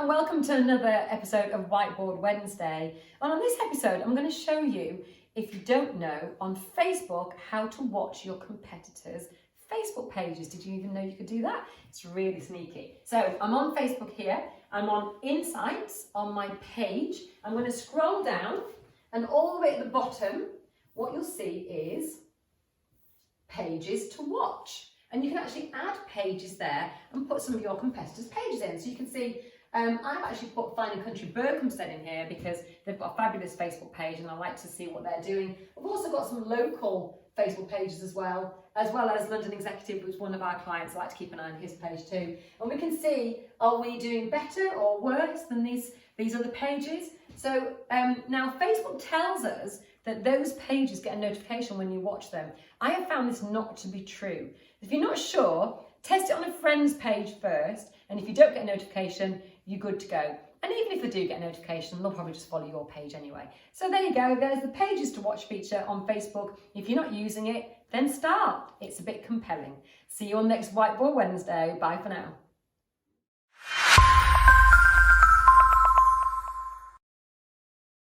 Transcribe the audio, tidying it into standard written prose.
and welcome to another episode of Whiteboard Wednesday. And on this episode, I'm going to show you, if you don't know, on Facebook, how to watch your competitors' Facebook pages. Did you even know you could do that? It's really sneaky. So I'm on Facebook here. I'm on Insights on my page. I'm going to scroll down, and all the way at the bottom, what you'll see is pages to watch. And you can actually add pages there and put some of your competitors' pages in. So you can see, I've actually put Fine & Country Berkhamsted in here because they've got a fabulous Facebook page and I like to see what they're doing. We've also got some local Facebook pages as well as London Executive, which is one of our clients. I like to keep an eye on his page too. And we can see, are we doing better or worse than these other pages? So now Facebook tells us that those pages get a notification when you watch them. I have found this not to be true. If you're not sure, test it on a friend's page first, and if you don't get a notification, you're good to go. And even if they do get a notification, they'll probably just follow your page anyway. So there you go, there's the pages to watch feature on Facebook. If you're not using it, then start. It's a bit compelling. See you on next Whiteboard Wednesday. Bye for now.